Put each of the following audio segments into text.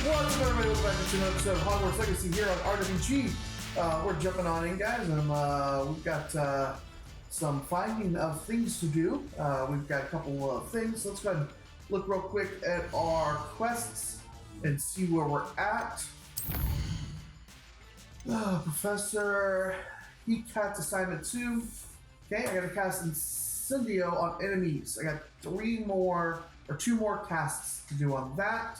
What's up, everybody? Welcome back to another episode of Hogwarts Legacy here on RWG. We're jumping on in, guys, and we've got some finding of things to do. We've got a couple of things. Let's go ahead and look real quick at our quests and see where we're at. Professor Heatcat's assignment 2. Okay, I gotta cast Incendio on enemies. I got two more casts to do on that.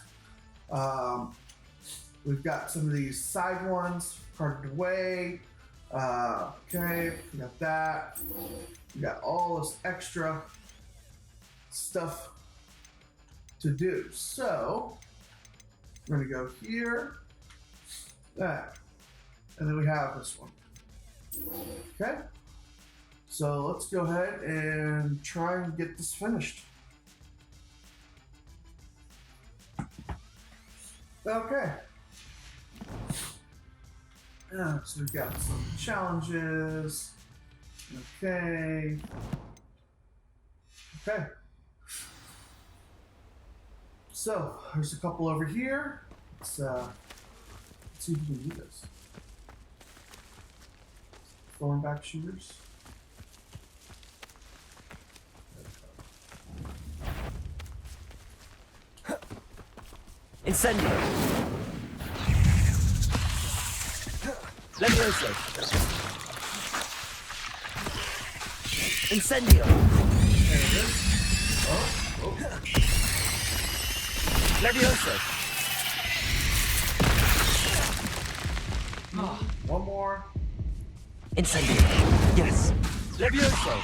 We've got some of these side ones carted away. Okay, we got that. We got all this extra stuff to do. So we're gonna go here, that, and then we have this one. Okay, so let's go ahead and try and get this finished. Okay. So we've got some challenges. Okay. So there's a couple over here. Let's see if we can do this. Thornback shooters. Incendio! Levioso! Incendio! There it is. Oh. Levioso! One more. Incendio! Yes! Levioso!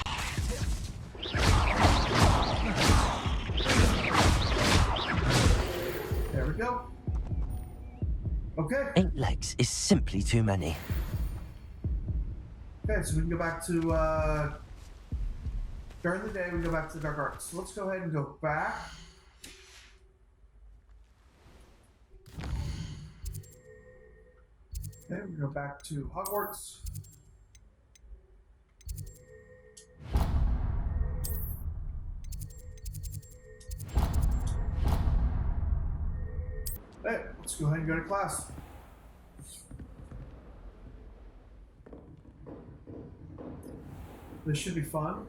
There we go. Okay. 8 legs is simply too many. Okay, so we can go back to, during the day, we can go back to the Dark Arts. So let's go ahead and go back. Okay, we go back to Hogwarts. Hey, let's go ahead and go to class. This should be fun.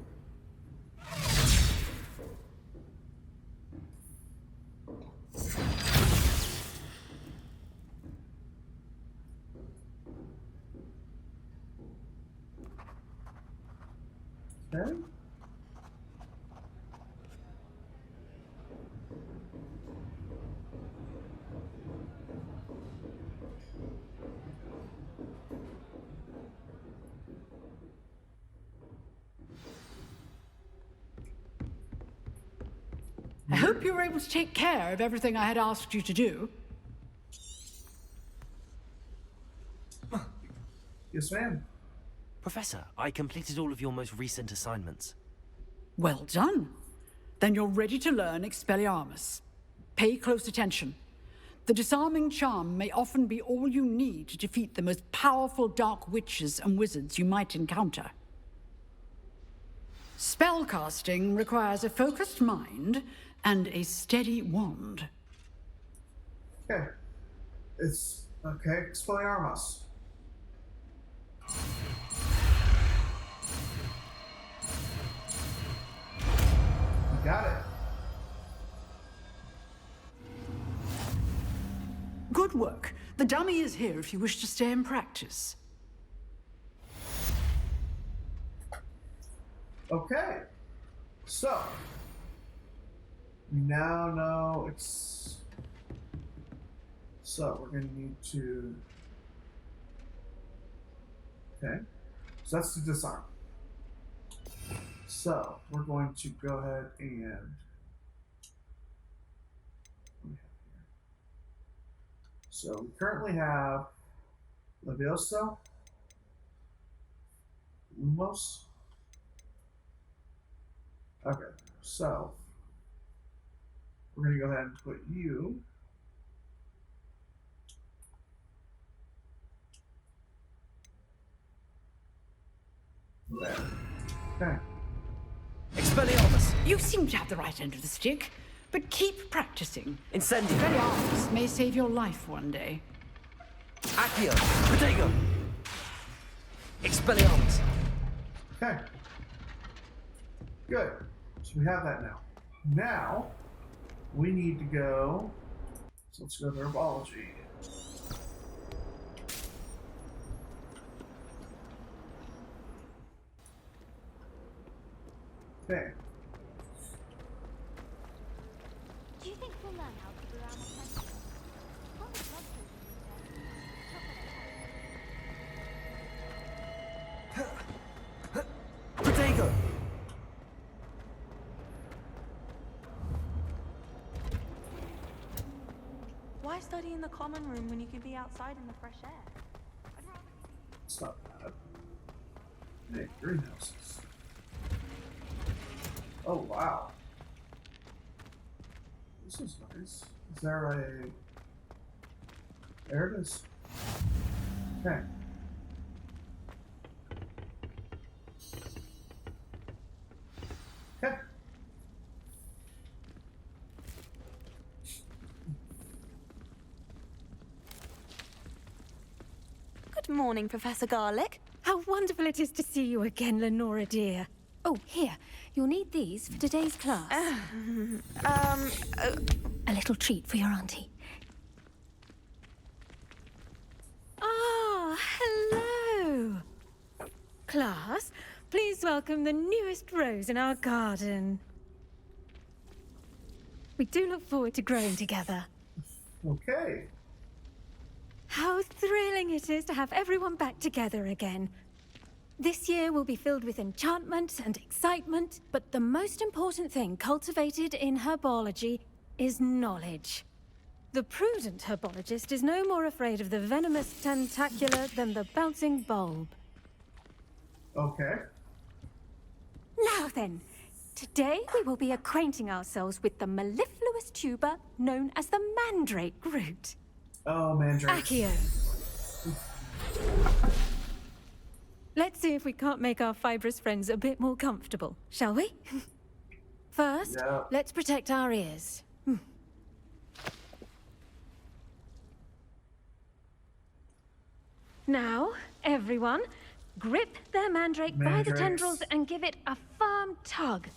Okay. I hope you were able to take care of everything I had asked you to do. Yes, ma'am. Professor, I completed all of your most recent assignments. Well done. Then you're ready to learn Expelliarmus. Pay close attention. The disarming charm may often be all you need to defeat the most powerful dark witches and wizards you might encounter. Spellcasting requires a focused mind and a steady wand. Okay. It's okay. Expelliarmus. You got it. Good work. The dummy is here if you wish to stay and practice. Okay. So we now know it's. So we're going to need to. Okay. So that's to disarm. So we're going to go ahead and. So we currently have Levioso, Lumos. Okay, so we're going to go ahead and put you there. Okay. Expelliarmus! You seem to have the right end of the stick. But keep practicing. Incendio. Expelliarmus may save your life one day. Accio. Protego. Expelliarmus. Okay. Good. So we have that now. Now, we need to go... So let's go to herbology. Okay. Do you think we'll learn how to brew our pencil? What would love to Protego. Why study in the common room when you could be outside in the fresh air? I'd rather It's not bad. Hey, greenhouses. Oh, wow. This is nice. Is there a... There it is. Okay. Okay. Good morning, Professor Garlick. How wonderful it is to see you again, Lenora dear. Oh, here. You'll need these for today's class. A little treat for your auntie. Ah, hello. Class, please welcome the newest rose in our garden. We do look forward to growing together. Okay. How thrilling it is to have everyone back together again. This year will be filled with enchantment and excitement, but the most important thing cultivated in herbology is knowledge. The prudent herbologist is no more afraid of the venomous tentacular than the bouncing bulb. Okay. Now then, today we will be acquainting ourselves with the mellifluous tuber known as the mandrake root. Oh, Mandrake. Accio. Let's see if we can't make our fibrous friends a bit more comfortable, shall we? First, Yeah. let's protect our ears. Now, everyone, grip their mandrake by the Mandrakes. tendrils and give it a firm tug.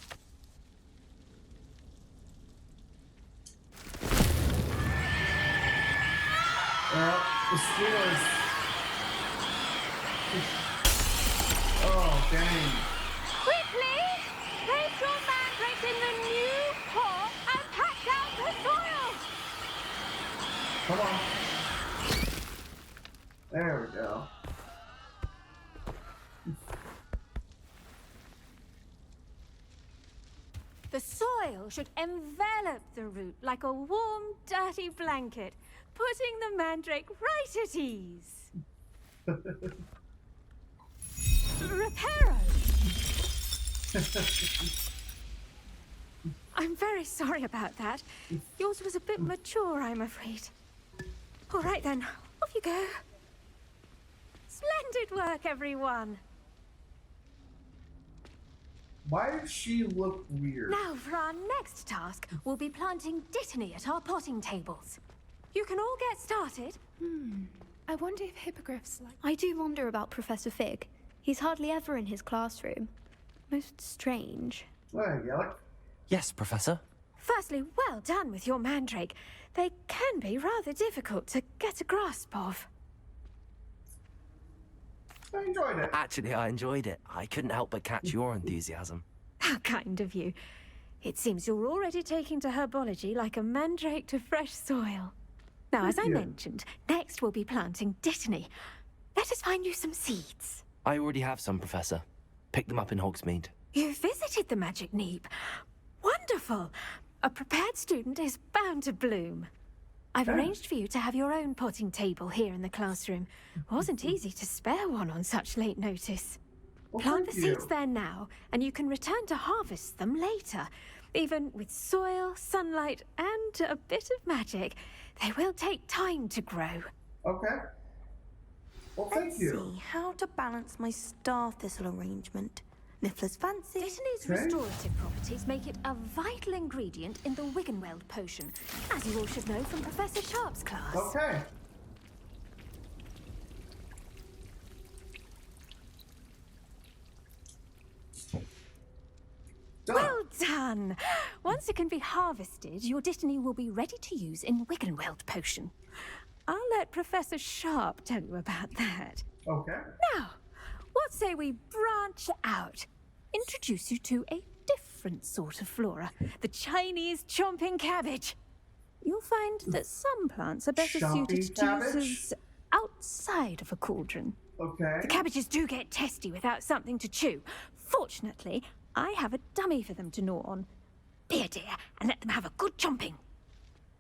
Well, the Steelers. Oh, dang. Quickly! Place your mandrake in the new pot and pack down the soil! Come on. There we go. The soil should envelop the root like a warm, dirty blanket, putting the mandrake right at ease. Reparo! I'm very sorry about that. Yours was a bit mature, I'm afraid. All right then, off you go. Splendid work, everyone. Why does she look weird? Now for our next task, we'll be planting dittany at our potting tables. You can all get started. I wonder if hippogriffs like... I do wonder about Professor Fig. He's hardly ever in his classroom. Most strange. Hey, Yellick. Yes, Professor. Firstly, well done with your mandrake. They can be rather difficult to get a grasp of. I enjoyed it. Actually, I enjoyed it. I couldn't help but catch your enthusiasm. How kind of you. It seems you're already taking to herbology like a mandrake to fresh soil. Now, as I you. mentioned, next we'll be planting dittany. Let us find you some seeds. I already have some, Professor. Picked them up in Hogsmeade. You visited the Magic Neep. Wonderful! A prepared student is bound to bloom. I've arranged for you to have your own potting table here in the classroom. Wasn't easy to spare one on such late notice. Well, Plant the thank seeds you. there now, and you can return to harvest them later. Even with soil, sunlight, and a bit of magic, they will take time to grow. Okay. Well, thank Let's you. see how to balance my star thistle arrangement. Niffler's fancy. Dittany's Okay. restorative properties make it a vital ingredient in the Wiggenweld potion, as you all should know from Professor Sharp's class. Okay. Done. Well done! Once it can be harvested, your Dittany will be ready to use in Wiggenweld potion. I'll let Professor Sharp tell you about that. Okay. Now, what say we branch out? Introduce you to a different sort of flora, the Chinese chomping cabbage. You'll find that some plants are better Chomping suited to cabbage? uses outside of a cauldron. Okay. The cabbages do get testy without something to chew. Fortunately, I have a dummy for them to gnaw on. Be a dear and let them have a good chomping.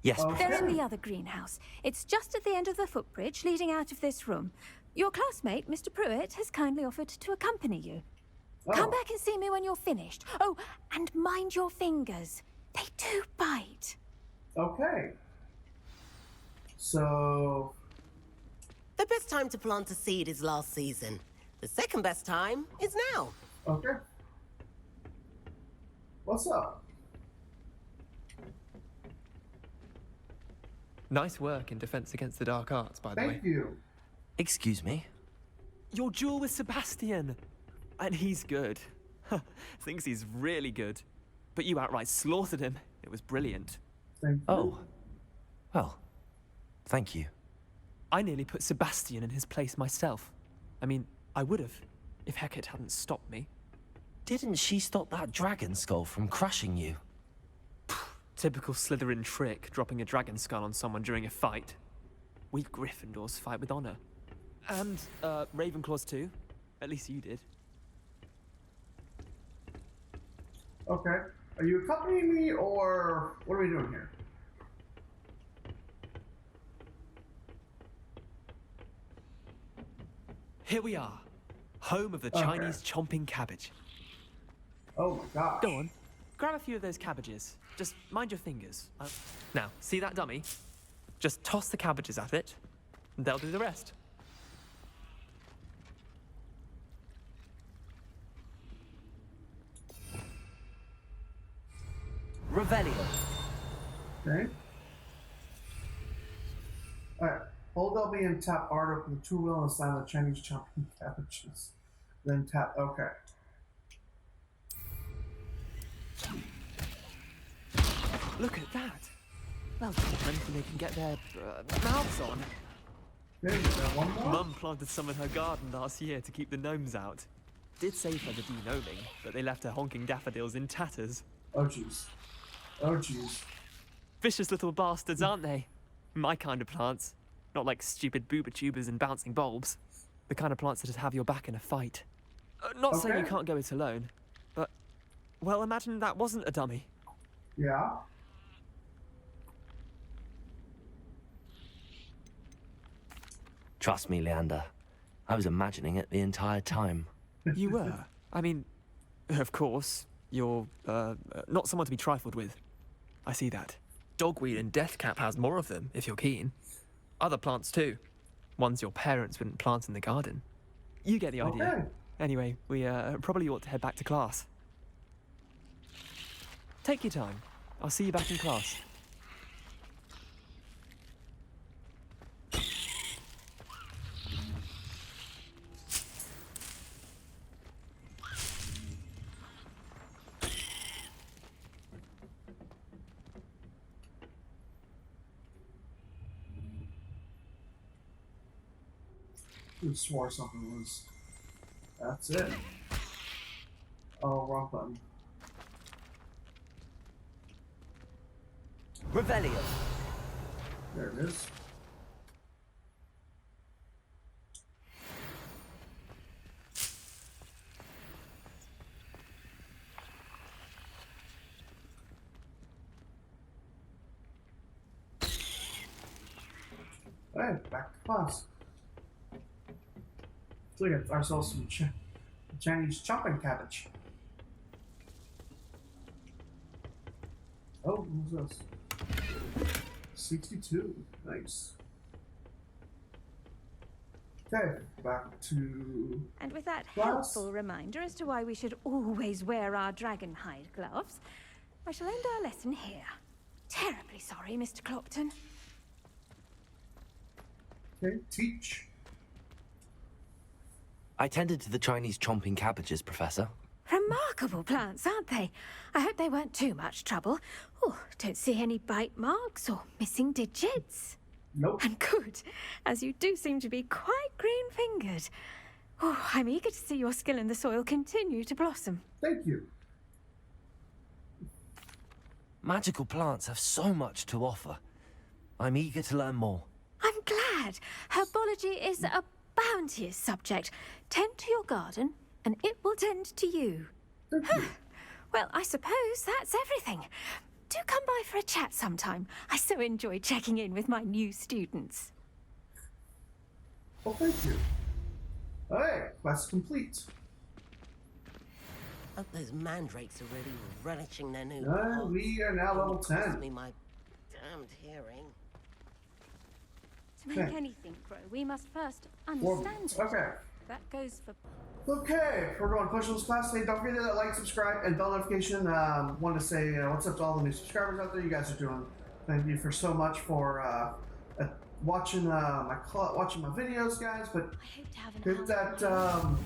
Yes, Okay. They're in the other greenhouse. It's just at the end of the footbridge leading out of this room. Your classmate, Mr. Pruitt, has kindly offered to accompany you. Come back and see me when you're finished. Oh, and mind your fingers. They do bite. Okay. So, The best time to plant a seed is last season. The second best time is now. okay. What's up? Nice work in Defense Against the Dark Arts, by the way. Thank you. excuse me. Your duel with Sebastian! And he's good. Thinks he's really good. But you outright slaughtered him. It was brilliant. Thank you. Oh. Well, thank you. I nearly put Sebastian in his place myself. I mean, I would have, if Hecate hadn't stopped me. Didn't she stop that dragon skull from crushing you? Typical Slytherin trick, dropping a dragon skull on someone during a fight. We Gryffindors fight with honor. And, Ravenclaws too. At least you did. Okay. Are you accompanying me, or what are we doing here? Here we are. Home of the Okay. Chinese chomping cabbage. Oh my god. Go on. Grab a few of those cabbages. Just mind your fingers. Now, see that dummy? Just toss the cabbages at it, and they'll do the rest. Revelio. Okay. Alright. Hold LB and tap R to open the tool wheel and assign the Chinese chopping cabbages. Then tap. Okay. Look at that. Well, anything they can get their mouths on. Okay, is there one more? Mum planted some in her garden last year to keep the gnomes out. Did save her the de-gnoming, but they left her honking daffodils in tatters. Oh jeez. Oh jeez. Vicious little bastards, aren't they? My kind of plants. Not like stupid booba tubers and bouncing bulbs. The kind of plants that'd have your back in a fight. Not saying you Okay. can't go it alone, but... Well, imagine that wasn't a dummy. Yeah. Trust me, Leander. I was imagining it the entire time. You were. I mean, of course, you're, not someone to be trifled with. I see that. Dogweed and deathcap has more of them, if you're keen. Other plants too. Ones your parents wouldn't plant in the garden. You get the idea. Okay. Anyway, we probably ought to head back to class. Take your time. I'll see you back in class. I swore something was. That's it. Oh, wrong button. Revelio. There it is. Hey, back to class. Let's get ourselves some Chinese chopping cabbage. Oh, what's this? 62. Nice. Okay, back to And with that class. helpful reminder as to why we should always wear our dragon hide gloves, I shall end our lesson here. Terribly sorry, Mr. Clopton. Okay, teach. I tended to the Chinese chomping cabbages, Professor. Remarkable plants, aren't they? I hope they weren't too much trouble. Oh, don't see any bite marks or missing digits. Nope. And good, as you do seem to be quite green-fingered. Oh, I'm eager to see your skill in the soil continue to blossom. Thank you. Magical plants have so much to offer. I'm eager to learn more. I'm glad. Herbology is a bounteous subject. Tend to your garden, and it will tend to you. Well, I suppose that's everything. Do come by for a chat sometime. I so enjoy checking in with my new students. Well, thank you. Alright, quest complete. Hope those mandrakes are really relishing their new We are now level 10. me my damned hearing. To make Okay. anything grow, we must first Well, understand it. okay. That goes for... Okay, we're going to push this class today. Don't forget to like, subscribe, and bell notification. Want to say what's up to all the new subscribers out there. You guys are doing. Thank you for so much for watching watching my videos, guys. But I hope to have an hit that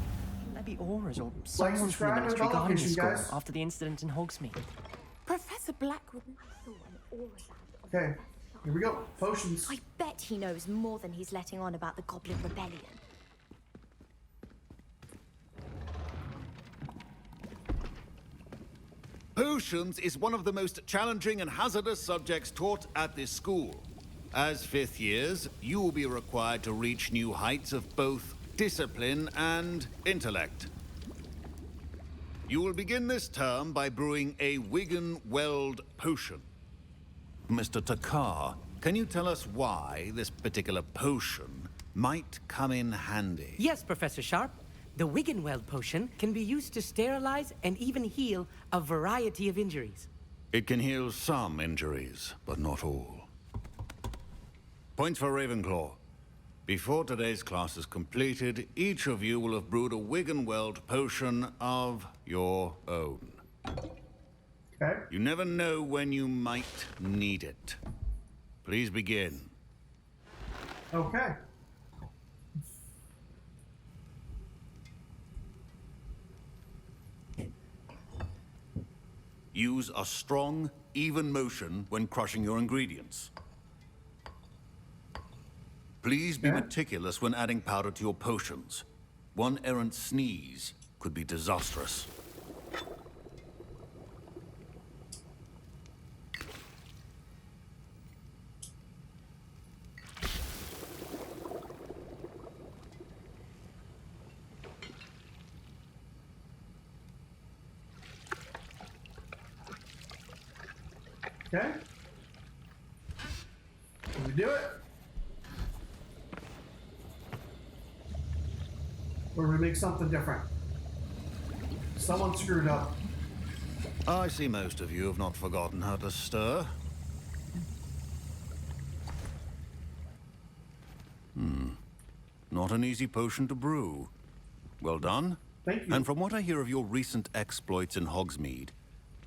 Maybe Auras or someone from the subscribe, and military bell guarding the notification, school guys. after the incident in Hogsmeade. Professor Blackwood. Okay, here we go. Potions. I bet he knows more than he's letting on about the Goblin Rebellion. Potions is one of the most challenging and hazardous subjects taught at this school. As fifth years, you will be required to reach new heights of both discipline and intellect. You will begin this term by brewing a Wigan-Weld potion. Mr. Takar, can you tell us why this particular potion might come in handy? Yes, Professor Sharp. The Wiggenweld potion can be used to sterilize and even heal a variety of injuries. It can heal some injuries, but not all. Points for Ravenclaw. Before today's class is completed, each of you will have brewed a Wiggenweld potion of your own. Okay. You never know when you might need it. Please begin. Okay. Use a strong, even motion when crushing your ingredients. Please be meticulous when adding powder to your potions. One errant sneeze could be disastrous. Okay. Can we do it? Or we make something different? Someone screwed up. I see most of you have not forgotten how to stir. Not an easy potion to brew. Well done. Thank you. And from what I hear of your recent exploits in Hogsmeade,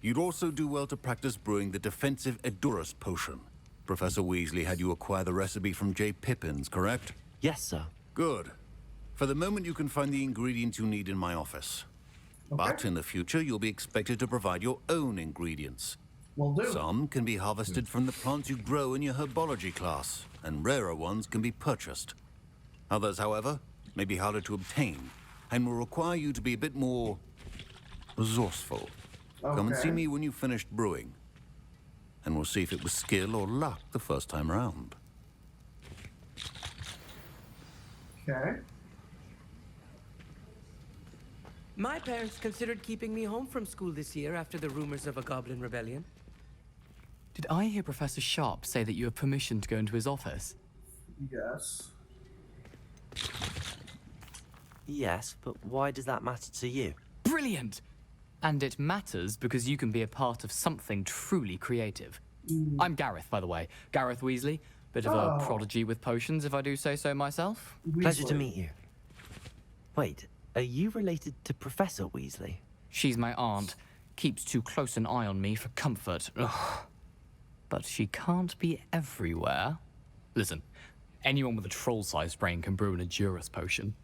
you'd also do well to practice brewing the defensive Edurus potion. Professor Weasley had you acquire the recipe from J. Pippins, correct? Yes, sir. Good. For the moment, you can find the ingredients you need in my office. But in the future, you'll be expected to provide your own ingredients. Will do. Some can be harvested from the plants you grow in your herbology class, and rarer ones can be purchased. Others, however, may be harder to obtain, and will require you to be a bit more resourceful. Come and see me when you've finished brewing, and we'll see if it was skill or luck the first time round. Okay. My parents considered keeping me home from school this year after the rumors of a Goblin Rebellion. Did I hear Professor Sharp say that you have permission to go into his office? Yes. Yes, but why does that matter to you? Brilliant! And it matters because you can be a part of something truly creative. I'm Gareth, by the way. Gareth Weasley. Bit of a prodigy with potions, if I do say so myself. Pleasure to meet you. Wait, are you related to Professor Weasley? She's my aunt. Keeps too close an eye on me for comfort. Ugh. But she can't be everywhere. Listen, anyone with a troll-sized brain can brew an Edurus potion.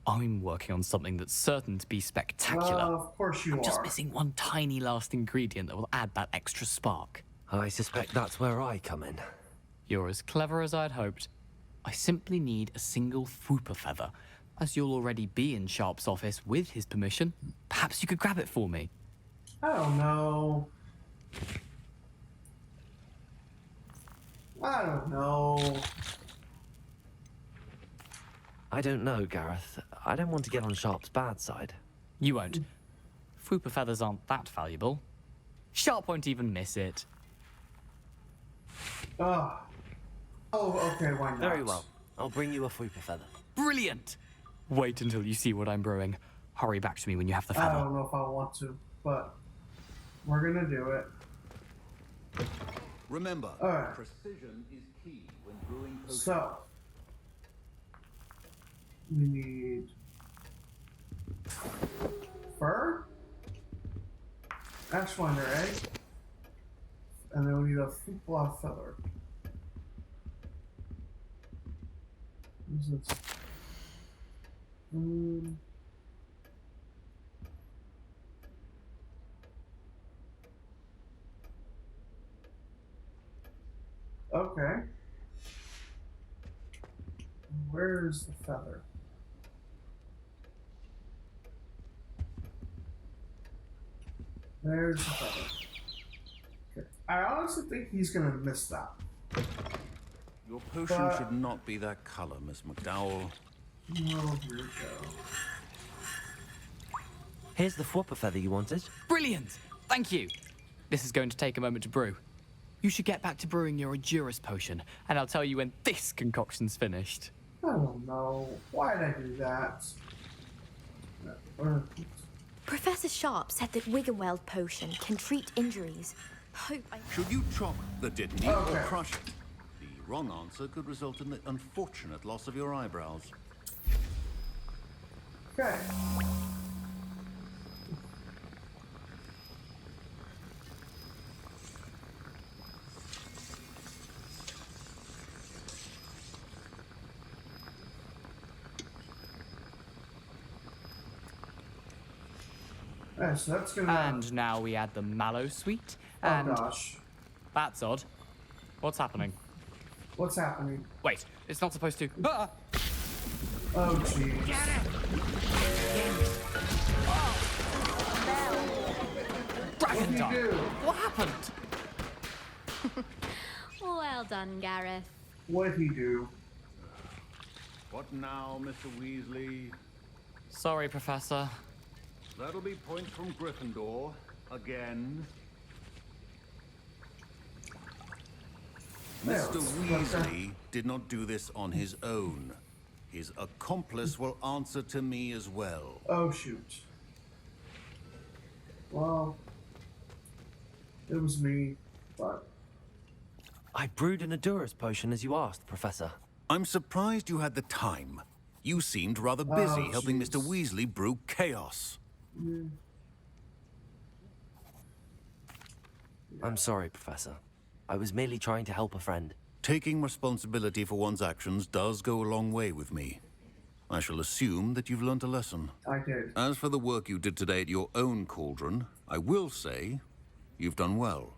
I'm working on something that's certain to be spectacular. Of course you I'm are. just missing one tiny last ingredient that will add that extra spark. I suspect that's where I come in. You're as clever as I'd hoped. I simply need a single Fwooper feather. As you'll already be in Sharp's office with his permission, perhaps you could grab it for me. I don't know. I don't know, Gareth. I don't want to get on Sharp's bad side. You won't. Fwooper feathers aren't that valuable. Sharp won't even miss it. Oh, okay, why not? Very well. I'll bring you a Fwooper feather. Brilliant! Wait until you see what I'm brewing. Hurry back to me when you have the feather. I don't know if I want to, but we're gonna do it. Remember, right. precision is key when brewing potions. So, we need fur, Ashwinder egg, and then we need a Football feather. What is this? Okay. Where's the feather? There's the feather. Okay. I honestly think he's gonna miss that. Your potion should not be that color, Miss McDowell. Oh, here we go. Here's the Fwooper feather you wanted. Brilliant! Thank you. This is going to take a moment to brew. You should get back to brewing your Edurus potion, and I'll tell you when this concoction's finished. I don't know. Why'd I do that? Professor Sharp said that Wiggenweld potion can treat injuries. Should you chop the Dittany or crush it? The wrong answer could result in the unfortunate loss of your eyebrows. Okay. Alright, so that's gonna... And now we add the mallow sweet, and... Oh gosh. That's odd. What's happening? What's happening? Wait, it's not supposed to... Ah! Oh jeez. Dragon What'd you do? What happened? Well done, Gareth. What'd he do? What now, Mr. Weasley? Sorry, Professor. That'll be points from Gryffindor. Again. Mr. Weasley did not do this on his own. His accomplice will answer to me as well. Oh shoot. Well, it was me, but... I brewed an Edurus potion as you asked, Professor. I'm surprised you had the time. You seemed rather busy helping Mr. Weasley brew chaos. I'm sorry, Professor. I was merely trying to help a friend. Taking responsibility for one's actions does go a long way with me. I shall assume that you've learnt a lesson. I did. As for the work you did today at your own cauldron, I will say you've done well.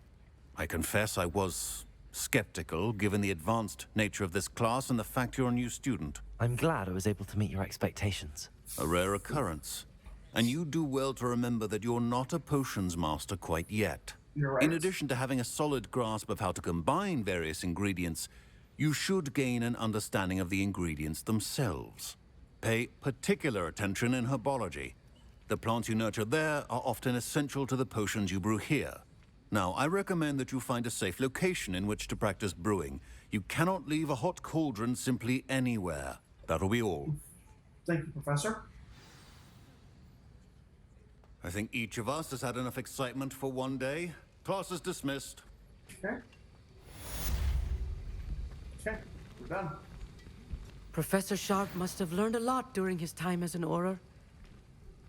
I confess I was skeptical, given the advanced nature of this class and the fact you're a new student. I'm glad I was able to meet your expectations. A rare occurrence. And you do well to remember that you're not a potions master quite yet. You're right. In addition to having a solid grasp of how to combine various ingredients, you should gain an understanding of the ingredients themselves. Pay particular attention in herbology. The plants you nurture there are often essential to the potions you brew here. Now, I recommend that you find a safe location in which to practice brewing. You cannot leave a hot cauldron simply anywhere. That'll be all. Thank you, Professor. I think each of us has had enough excitement for one day. Class is dismissed. Okay. Okay, we're done. Professor Sharp must have learned a lot during his time as an Auror.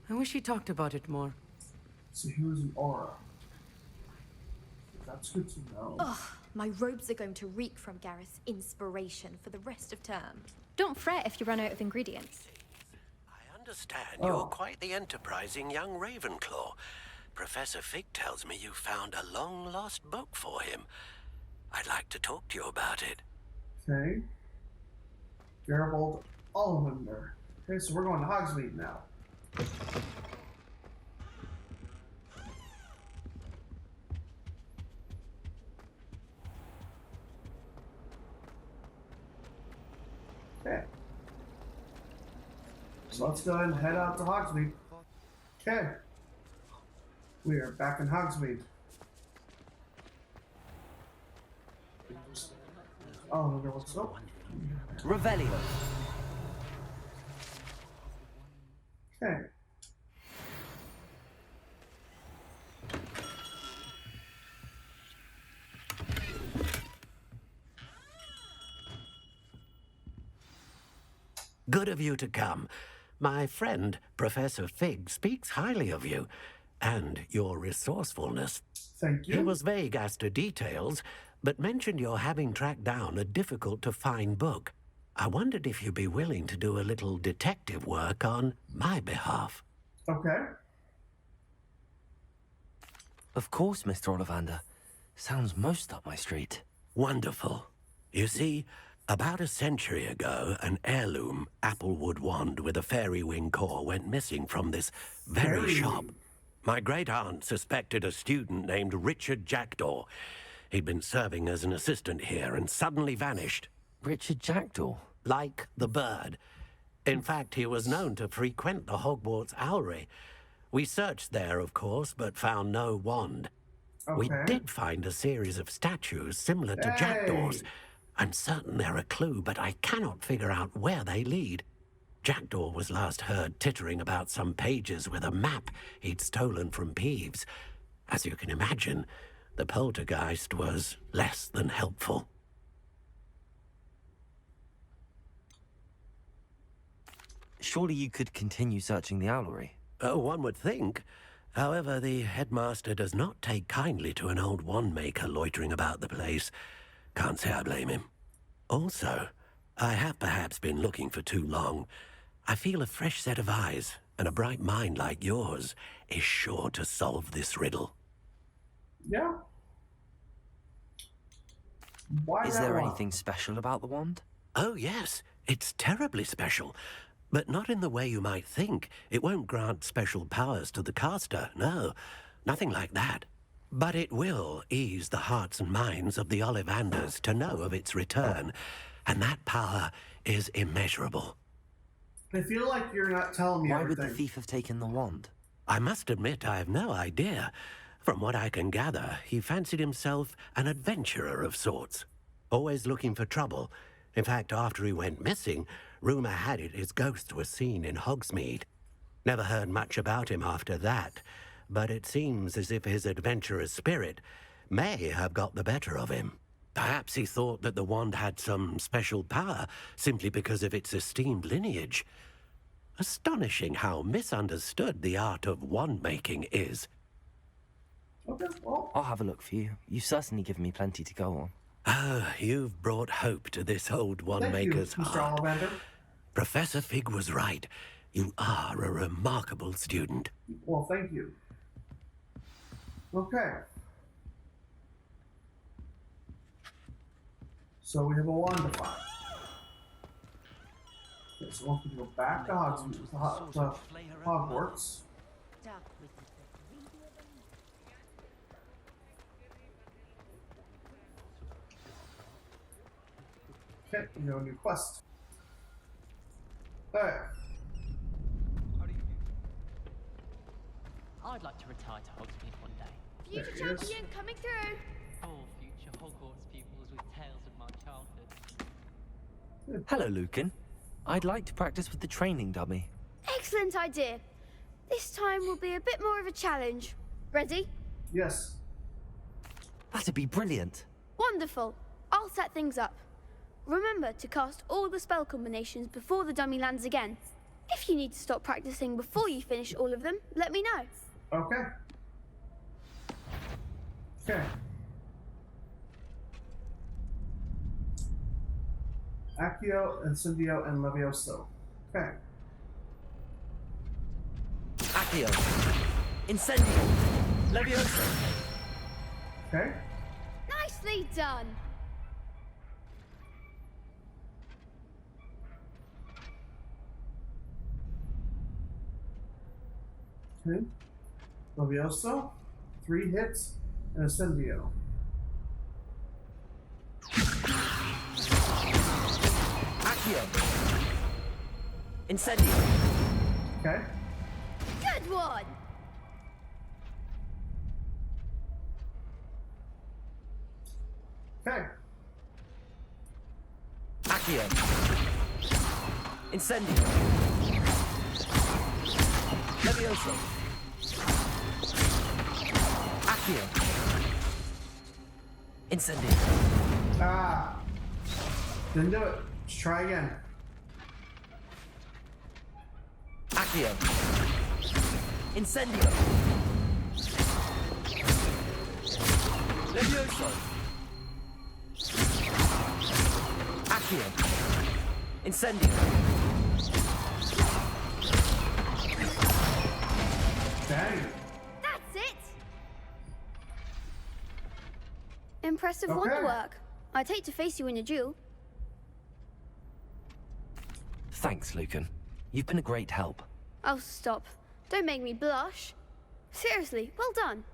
I wish he talked about it more. So he was an aura. That's good to know. Ugh, my robes are going to reek from Gareth's inspiration for the rest of term. Don't fret if you run out of ingredients. I understand you're quite the enterprising young Ravenclaw. Professor Fig tells me you found a long-lost book for him. I'd like to talk to you about it. Okay. Garibaldi Ollivander. Okay, so we're going to Hogsmeade now. Okay. So let's go ahead and head out to Hogsmeade. Okay. We are back in Hogsmeade. Oh, no, what's up? Revelio. Okay. Good of you to come. My friend, Professor Fig, speaks highly of you and your resourcefulness. Thank you. He was vague as to details, but mentioned your having tracked down a difficult-to-find book. I wondered if you'd be willing to do a little detective work on my behalf. Okay. Of course, Mr. Ollivander. Sounds most up my street. Wonderful. You see, about a century ago, an heirloom applewood wand with a fairy wing core went missing from this very shop. My great-aunt suspected a student named Richard Jackdraw. He'd been serving as an assistant here and suddenly vanished. Richard Jackdraw? Like the bird. In fact, he was known to frequent the Hogwarts Owlery. We searched there, of course, but found no wand. Okay. We did find a series of statues similar to Jackdaw's. I'm certain they're a clue, but I cannot figure out where they lead. Jackdaw was last heard tittering about some pages with a map he'd stolen from Peeves. As you can imagine, the poltergeist was less than helpful. Surely you could continue searching the owlery. Oh, one would think. However, the headmaster does not take kindly to an old wand-maker loitering about the place. Can't say I blame him. Also, I have perhaps been looking for too long. I feel a fresh set of eyes, and a bright mind like yours is sure to solve this riddle. Yeah. Why Is there anything special about the wand? Oh, yes. It's terribly special. But not in the way you might think. It won't grant special powers to the caster, no. Nothing like that. But it will ease the hearts and minds of the Ollivanders to know of its return. And that power is immeasurable. I feel like you're not telling me everything. Why would the thief have taken the wand? I must admit I have no idea. From what I can gather, he fancied himself an adventurer of sorts. Always looking for trouble. In fact, after he went missing, rumour had it his ghost was seen in Hogsmeade. Never heard much about him after that, but it seems as if his adventurous spirit may have got the better of him. Perhaps he thought that the wand had some special power simply because of its esteemed lineage. Astonishing how misunderstood the art of wand-making is. Okay, well. I'll have a look for you. You've certainly given me plenty to go on. Ah, you've brought hope to this old wand-maker's heart. Ollivander. Professor Fig was right. You are a remarkable student. Well, thank you. Okay. So we have a wand to find. Okay, so we'll have to go back to Hogwarts. Okay, we have a new quest. Alright. I'd like to retire to Hogsmeade one day. Future champion coming through! All future Hogwarts pupils with tales of my childhood. Hello, Lucan. I'd like to practice with the training dummy. Excellent idea. This time will be a bit more of a challenge. Ready? Yes. That'd be brilliant. Wonderful. I'll set things up. remember to cast all the spell combinations before the dummy lands again. If you need to stop practicing before you finish all of them, let me know. Okay. Okay. Accio, Incendio, and Levioso. Okay. Accio. Incendio. Levioso. Okay. Nicely done. Okay. Levioso, 3 hits, and Incendio. Accio. Incendio. Okay. Good one. Okay. Accio. Incendio. Levioso. Accio. Incendio. Ah. Didn't do it. Let's try again. Accio. Incendio. Levioso. Accio. Incendio. Dang. That's it. Impressive Okay. wand work. I'd hate to face you in a duel. Thanks, Lucan. You've been a great help. Oh, stop. Don't make me blush. Seriously, well done.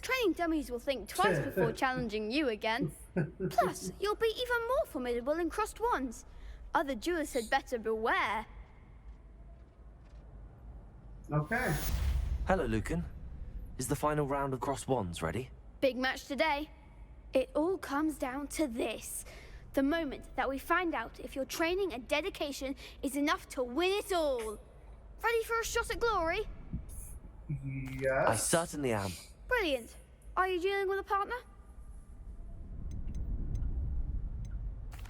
Training dummies will think twice before challenging you again. Plus, you'll be even more formidable in crossed wands. Other duelists had better beware. Okay. Hello, Lucan. Is the final round of cross wands ready? Big match today. It all comes down to this. The moment that we find out if your training and dedication is enough to win it all. Ready for a shot at glory? Yes. I certainly am. Brilliant. Are you dealing with a partner?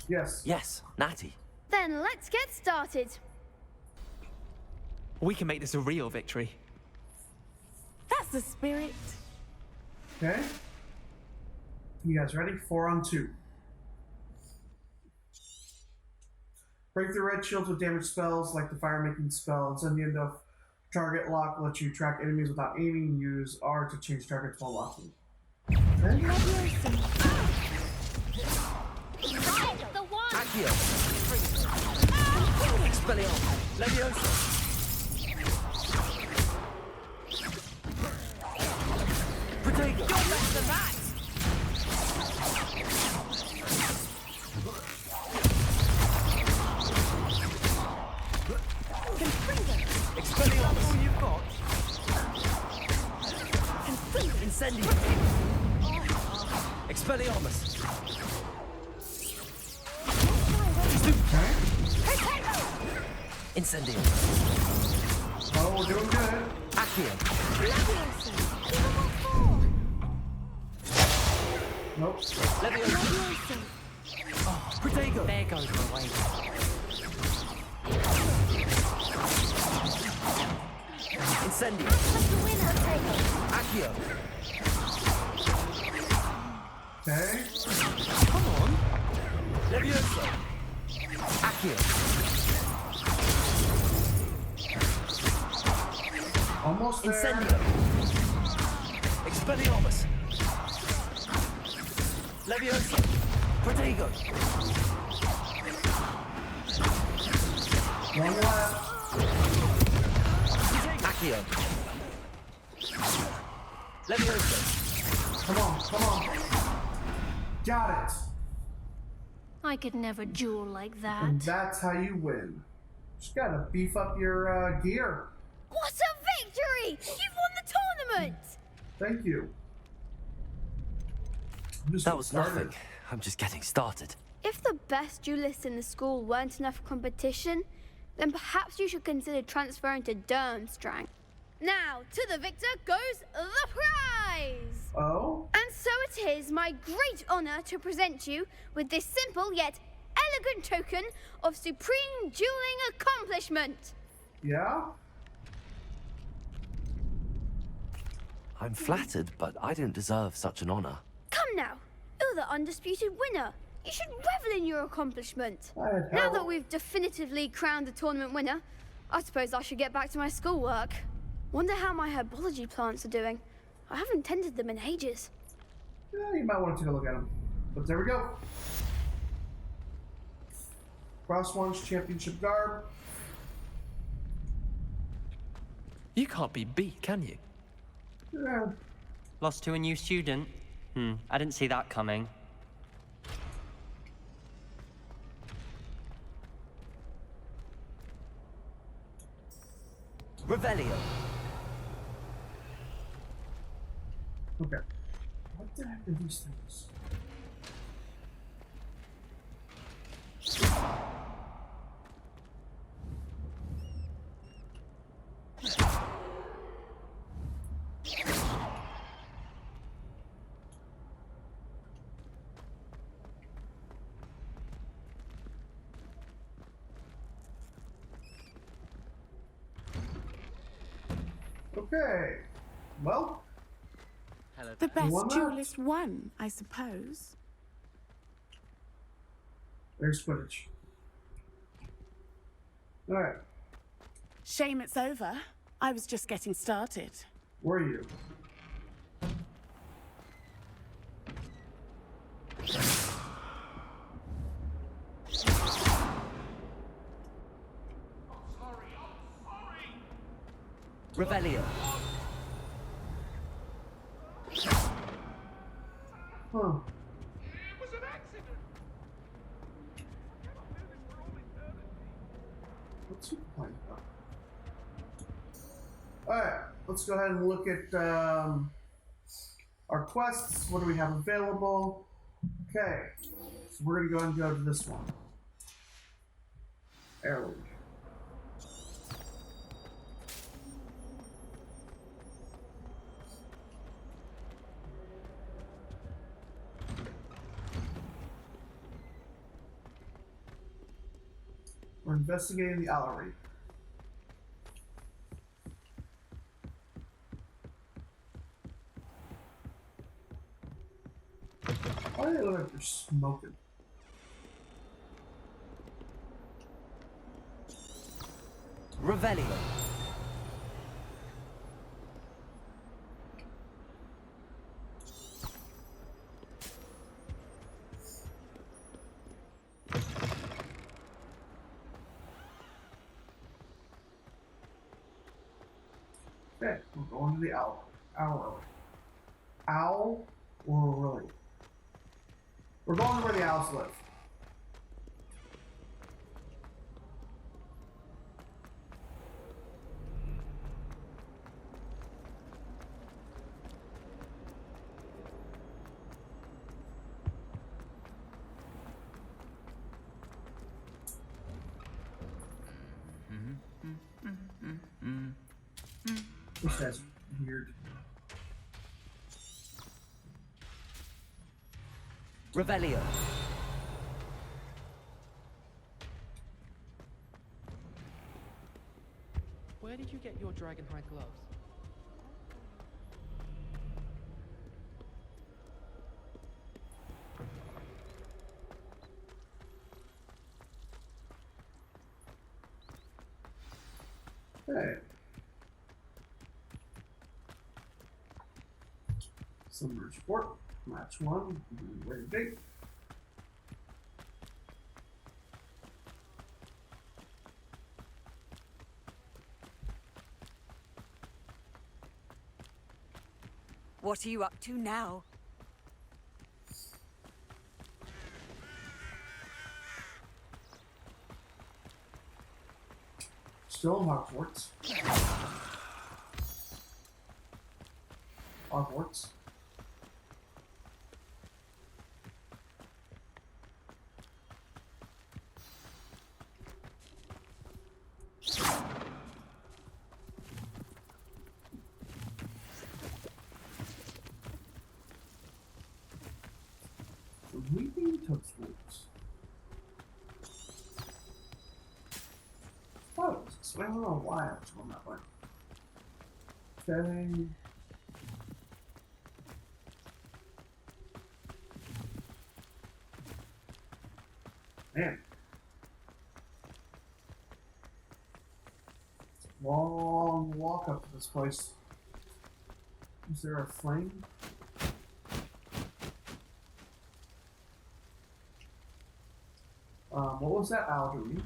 Yes. Yes, Natty. Then let's get started. We can make this a real victory. That's the spirit. Okay. You guys ready? 4 on 2. Break the red shields with damage spells like the fire-making spell. Incendio. Target lock lets you track enemies without aiming. Use R to change targets while locking. Okay. The one. Accio. Expelliarmus. Levioso. Protego. You're better than that. Expelliarmus. All you've got. Incendio. Expelliarmus. Incendio. Oh, we're doing good. Accio. Nope. Levioso. Protego. There goes the way. Incendio. Accio. Okay. Come on. Levioso. Accio. Almost there. Incendio. Expelliarmus. Levioso. Protego. One left. Accio. Levioso. Come on, come on. Got it. I could never duel like that. And that's how you win. Just gotta beef up your gear. What a victory! You've won the tournament! Thank you. That was nothing. I'm just getting started. If the best duelists in the school weren't enough for competition, then perhaps you should consider transferring to Durmstrang. Now, to the victor goes the prize! Oh? And so it is my great honor to present you with this simple yet elegant token of supreme dueling accomplishment. Yeah? I'm flattered, but I don't deserve such an honor. Come now, you're the undisputed winner. You should revel in your accomplishment. Now hell- that we've definitively crowned the tournament winner, I suppose I should get back to my schoolwork. Wonder how my herbology plants are doing. I haven't tended them in ages. Yeah, you might want to take a look at them. But there we go. Cross One's championship garb. You can't be beat, can you? Yeah. Lost to a new student? I didn't see that coming. Revelio. Okay. What the heck are these things? Okay. Well, The best won that? duelist won, I suppose. There's Quidditch. Alright. Shame it's over. I was just getting started. Were you? Revelio. Huh. What's he playing about? Alright, let's go ahead and look at our quests. What do we have available? Okay, so we're going to go and go to this one. Heirloom. We're investigating the Allery. Why do they look like they're smoking? Revelio. Okay, we're going to the owl. Owl or really? We're going to where the owls live. This guy's weird. Revelio. Where did you get your dragonhide gloves? Okay. Summer Sport, match 1, ready date. What are you up to now? Still in Hogwarts. Hogwarts. The Weeping Toadstools. I don't know why I was going that way. Okay. Man. Long walk up to this place. Is there a flame? What was that owl doing?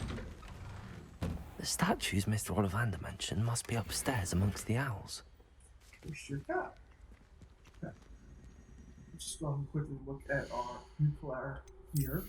The statues Mr. Ollivander mentioned must be upstairs amongst the owls. We sure got. Okay. Let's just go ahead and quickly look at our new player here.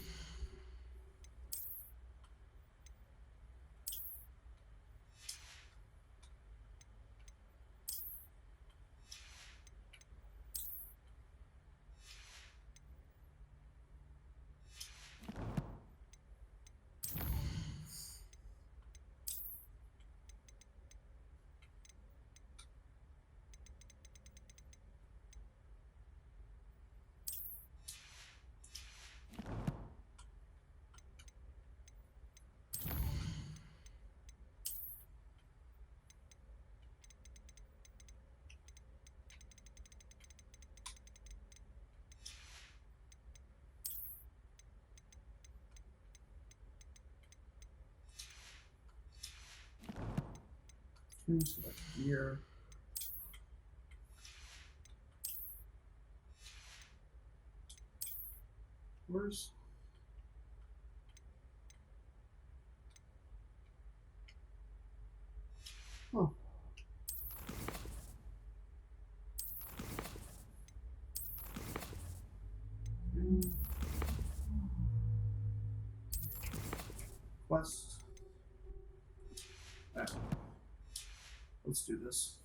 Select gear. Where's huh? Quest. Ah. Let's do this.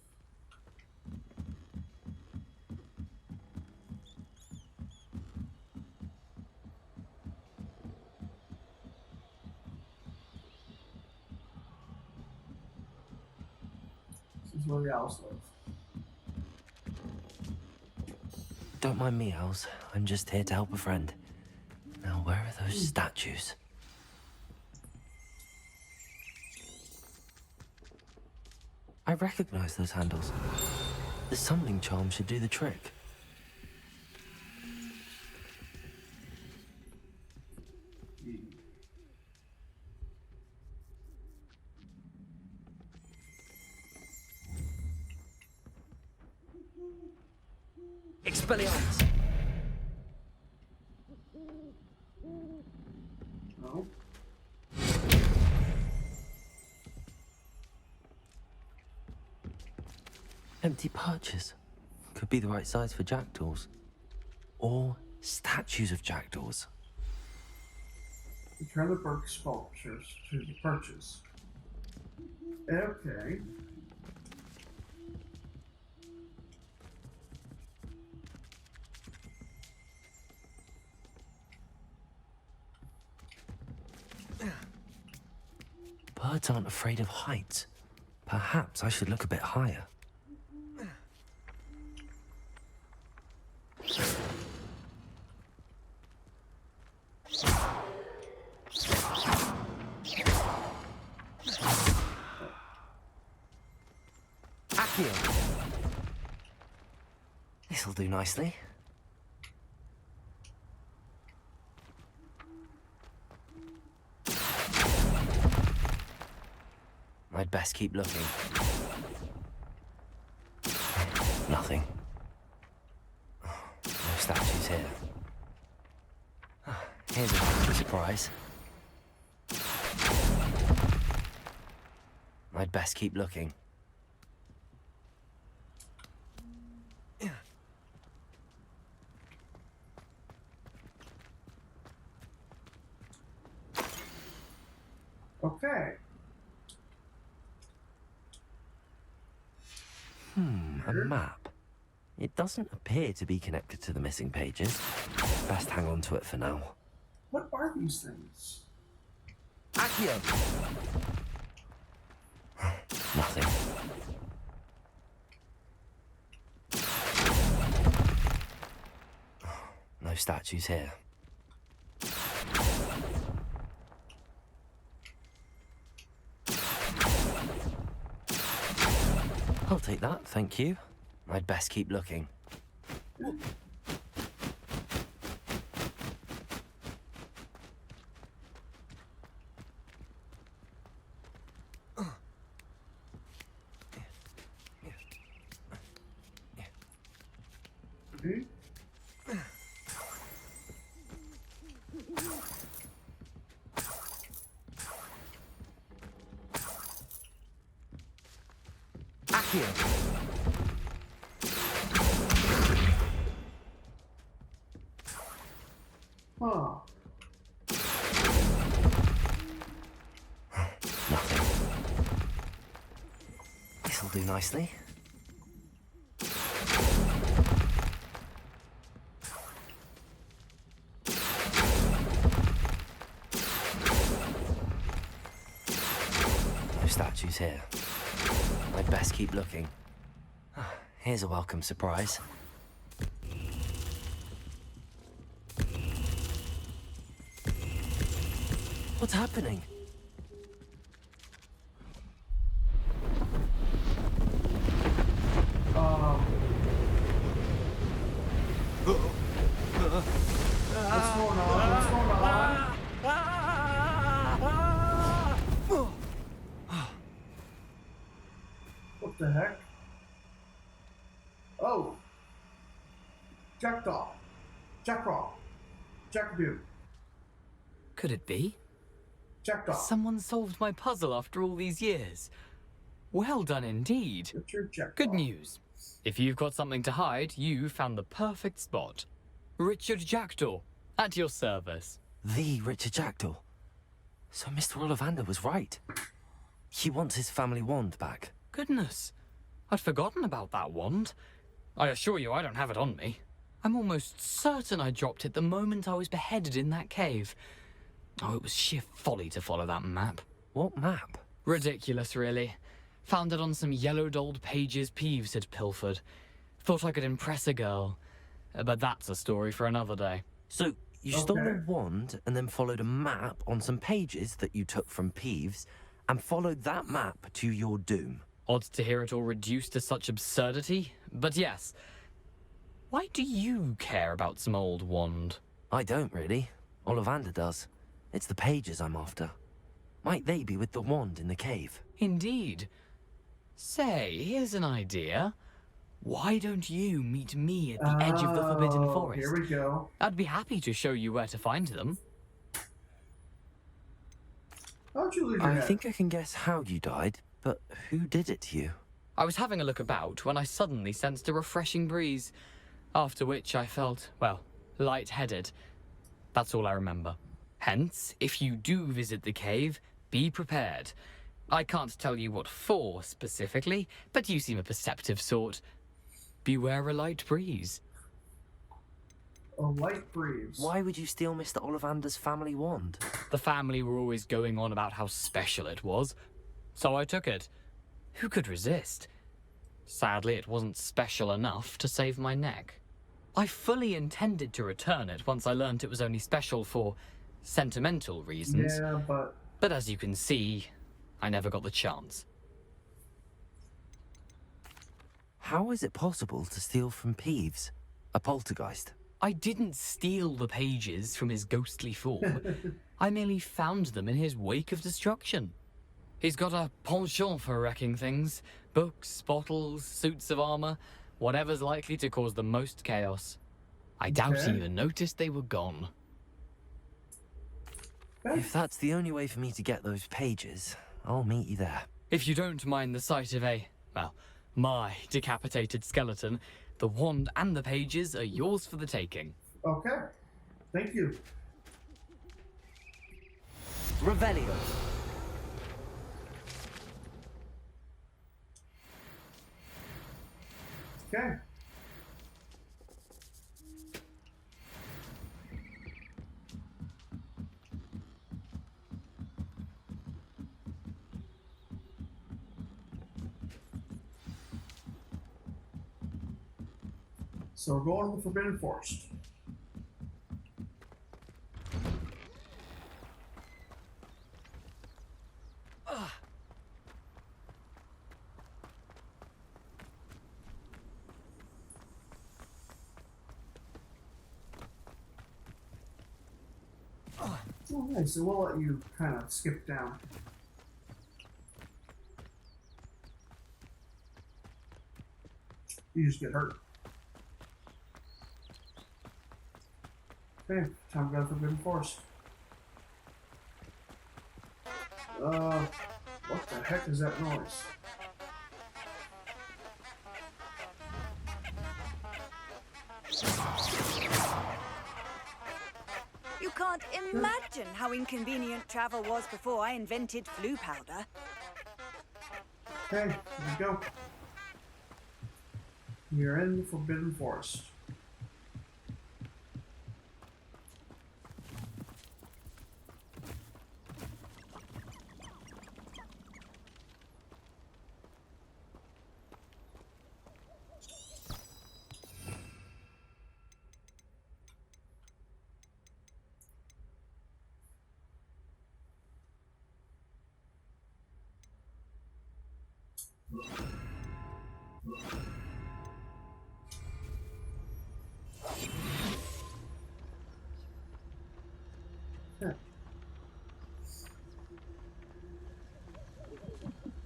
This is where the owls live. Don't mind me, owls. I'm just here to help a friend. Now, where are those statues? I recognize those handles. The summoning charm should do the trick. Expelliarmus! No. Empty perches. Could be the right size for jackdaws. Or statues of jackdaws. Return the bird sculptures to the perches. Okay. Birds aren't afraid of heights. Perhaps I should look a bit higher. Accio! This'll do nicely. I'd best keep looking. Nothing. No statues here. Here's a surprise. I'd best keep looking. Okay. A map. It doesn't appear to be connected to the missing pages. Best hang on to it for now. What are these things? Accio! Nothing. No statues here. like that, thank you. I'd best keep looking. Huh. Nothing. This'll do nicely. No statues here. I'd best keep looking. Here's a welcome surprise. What's happening? What's going on? What's going on? What the heck? Oh! Jackdaw. Jackdraw. Jackdaw. Could it be? Jackdaw. Someone solved my puzzle after all these years. Well done indeed. Richard Jackdraw. Good news. If you've got something to hide, you found the perfect spot. Richard Jackdraw, at your service. The Richard Jackdraw. So Mr. Ollivander was right. He wants his family wand back. Goodness, I'd forgotten about that wand. I assure you I don't have it on me. I'm almost certain I dropped it the moment I was beheaded in that cave. Oh, it was sheer folly to follow that map. What map? Ridiculous, really. Found it on some yellowed old pages Peeves had pilfered. Thought I could impress a girl. But that's a story for another day. So, you stole a wand and then followed a map on some pages that you took from Peeves and followed that map to your doom. Odd to hear it all reduced to such absurdity, but yes. Why do you care about some old wand? I don't, really. Ollivander does. It's the pages I'm after. Might they be with the wand in the cave? Indeed. Say, here's an idea. Why don't you meet me at the edge of the Forbidden Forest? Here we go. I'd be happy to show you where to find them. How'd you lose your I head? think I can guess how you died, but who did it to you? I was having a look about when I suddenly sensed a refreshing breeze, after which I felt, well, lightheaded. That's all I remember. Hence, if you do visit the cave, be prepared. I can't tell you what for specifically, but you seem a perceptive sort. Beware a light breeze. A light breeze. Why would you steal Mr. Ollivander's family wand? The family were always going on about how special it was, so I took it. Who could resist? Sadly, it wasn't special enough to save my neck. I fully intended to return it once I learned it was only special for sentimental reasons. Yeah, But as you can see, I never got the chance. How is it possible to steal from Peeves, a poltergeist? I didn't steal the pages from his ghostly form. I merely found them in his wake of destruction. He's got a penchant for wrecking things. Books, bottles, suits of armor, whatever's likely to cause the most chaos. I doubt he even noticed they were gone. If that's the only way for me to get those pages, I'll meet you there. If you don't mind the sight of my decapitated skeleton, the wand and the pages are yours for the taking. Okay. Thank you. Revelio. Okay. So we're going to the Forbidden Forest. Okay, so we'll let you kind of skip down. You just get hurt. Okay, time to go for Forbidden Forest. What the heck is that noise? You can't imagine how inconvenient travel was before I invented flu powder. Okay, here we go. You're in the Forbidden Forest.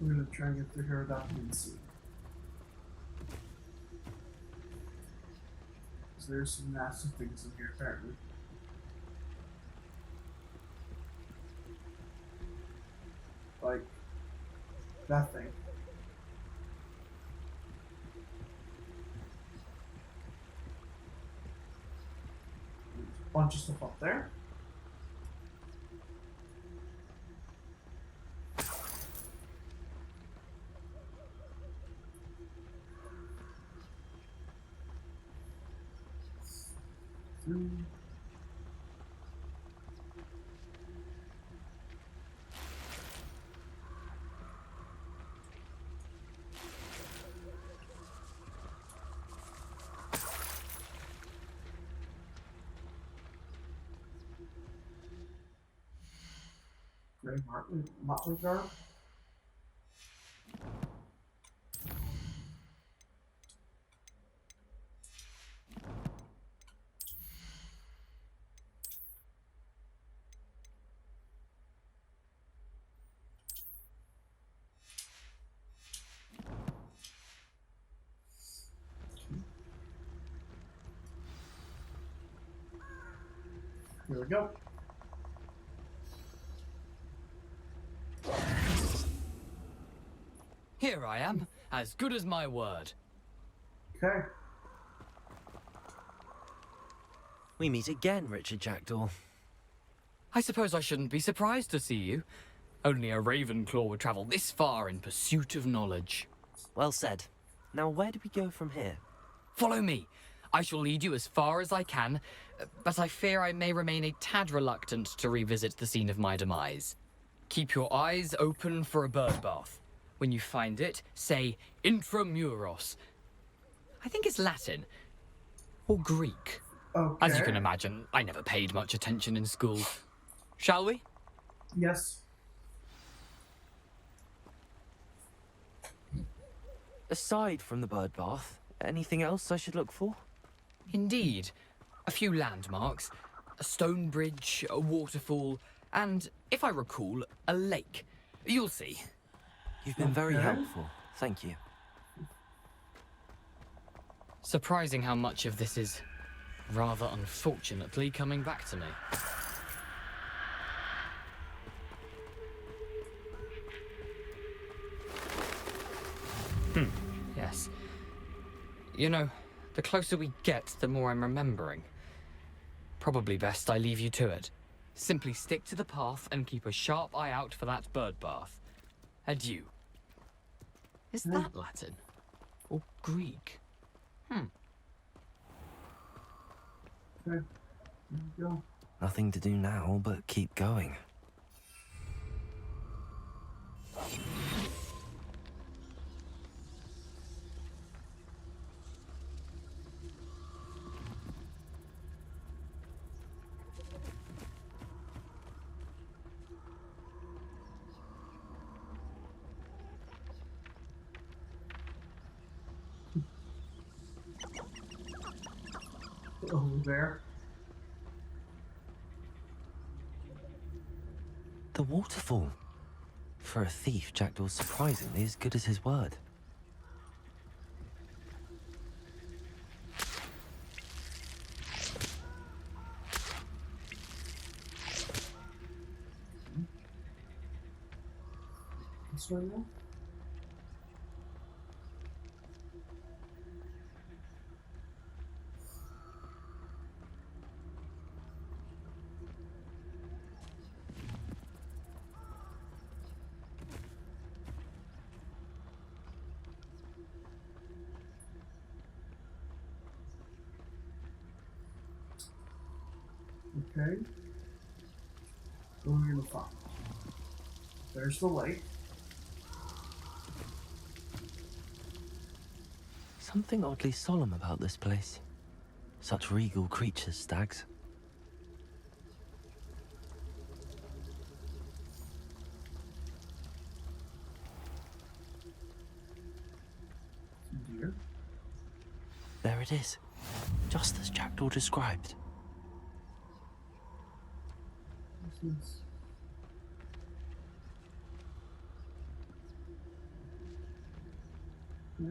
We're gonna try and get through here without being seen. Because there's some massive things in here, apparently. Like that thing. There's a bunch of stuff up there. Gray Motley garb. Here we go. Here I am, as good as my word. Okay. We meet again, Richard Jackdraw. I suppose I shouldn't be surprised to see you. Only a Ravenclaw would travel this far in pursuit of knowledge. Well said. Now, where do we go from here? Follow me. I shall lead you as far as I can, but I fear I may remain a tad reluctant to revisit the scene of my demise. Keep your eyes open for a bird bath. When you find it, say intramuros. I think it's Latin. Or Greek. Okay. As you can imagine, I never paid much attention in school. Shall we? Yes. Aside from the bird bath, anything else I should look for? Indeed. A few landmarks, a stone bridge, a waterfall, and, if I recall, a lake. You'll see. You've been very helpful. Thank you. Surprising how much of this is, rather unfortunately, coming back to me. Yes. You know, the closer we get, the more I'm remembering. Probably best I leave you to it. Simply stick to the path and keep a sharp eye out for that bird bath. Adieu. Is that Latin? Or Greek? Okay. There we go. Nothing to do now but keep going. Over there. The waterfall. For a thief, Jackdaw's surprisingly as good as his word. This way now? Okay. What are we gonna find? There's the lake. Something oddly solemn about this place. Such regal creatures, stags. Deer. There it is. Just as Jackdaw described. This is... Yeah.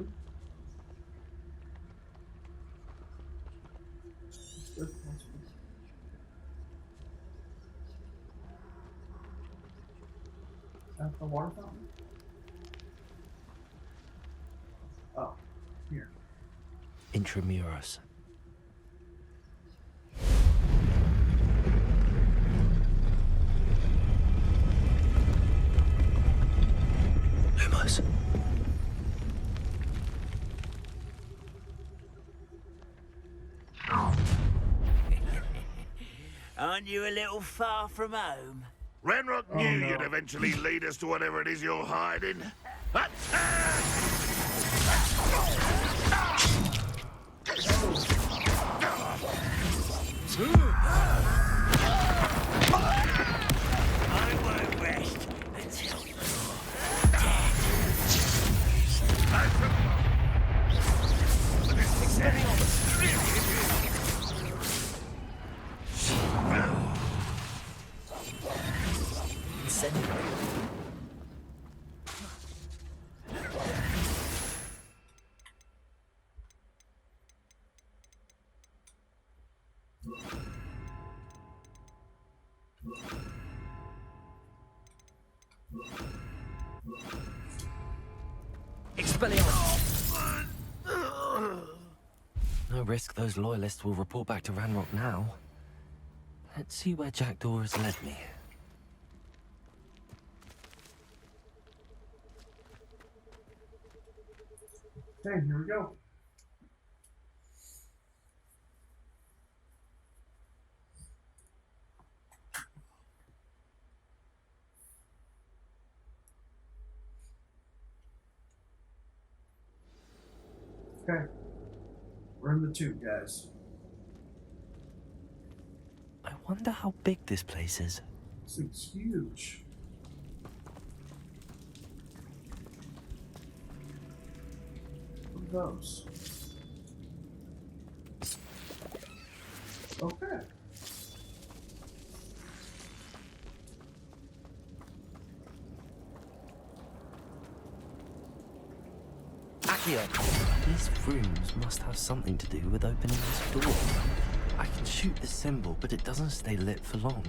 That's possible. At the water fountain? Oh, here. Intramuros. Lumos. Aren't you a little far from home? Ranrock knew you'd eventually lead us to whatever it is you're hiding. I won't rest until you're dead. No risk those loyalists will report back to Ranrock now. Let's see where Jackdaw has led me. Okay, here we go. Okay. We're in the tube, guys. I wonder how big this place is. This thing's huge. What are those? Okay. These rooms must have something to do with opening this door. I can shoot the symbol, but it doesn't stay lit for long.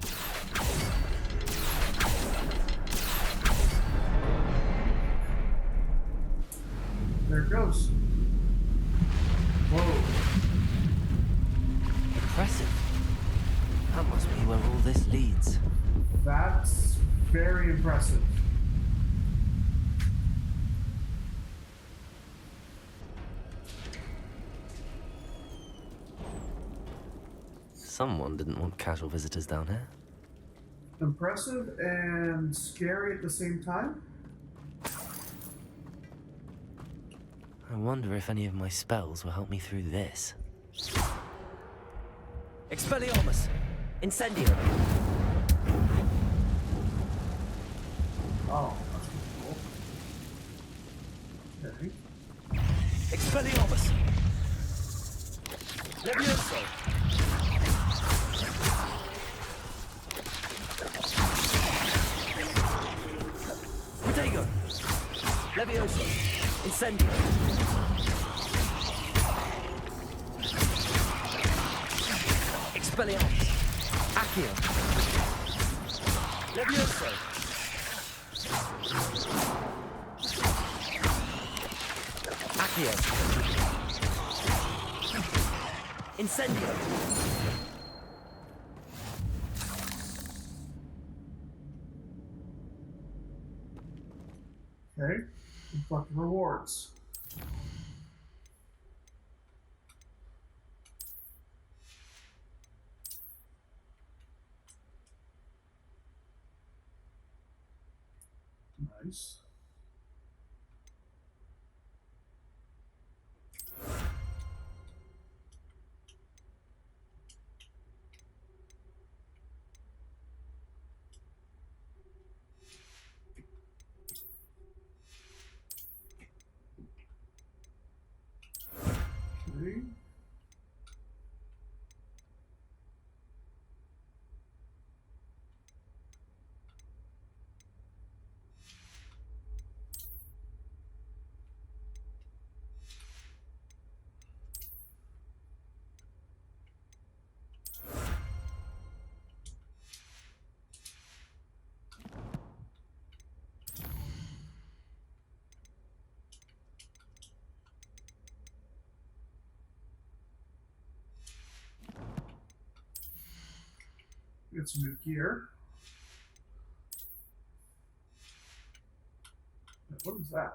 There it goes. Whoa. Impressive. That must be where all this leads. That's very impressive. Someone didn't want casual visitors down here. Impressive and scary at the same time? I wonder if any of my spells will help me through this. Expelliarmus! Incendio! Oh, that's pretty cool. Okay. Expelliarmus! Levioso! Levioso. Incendio. Expelliarmus. Accio. Levioso. Accio. Incendio. Okay. Collect rewards. Nice. Okay. Get some new gear. What is that?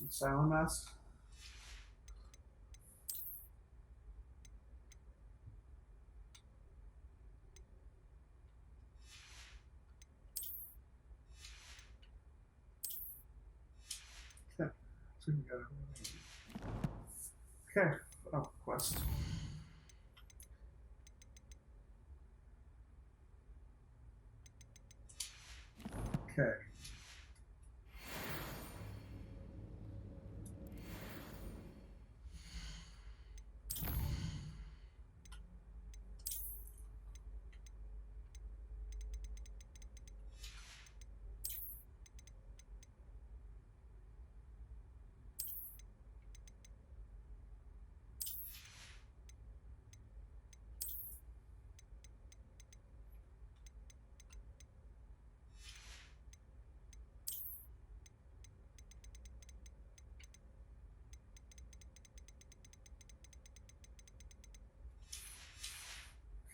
Silent mask. Okay. So we got it. Okay. Oh, quest. Okay.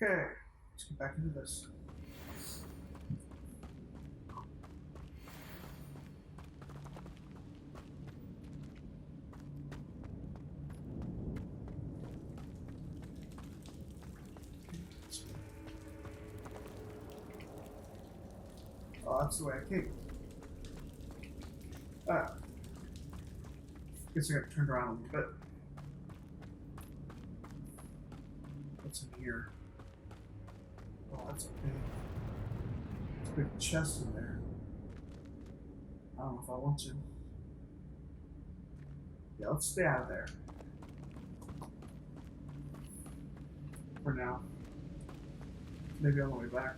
Okay, let's get back into this. Oh, that's the way I came. Guess I got turned around a little bit. What's in here? Oh, that's a big chest in there. I don't know if I want to. Yeah, let's stay out of there. For now. Maybe on the way back.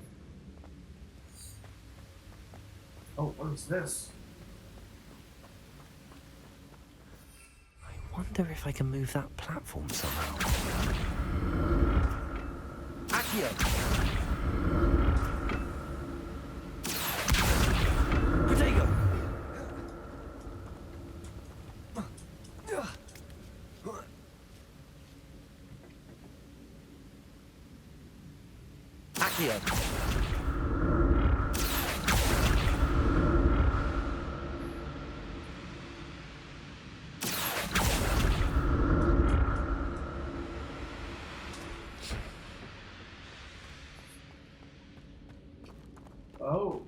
Oh, what is this? I wonder if I can move that platform somehow. Accio! Protego! Accio! Oh.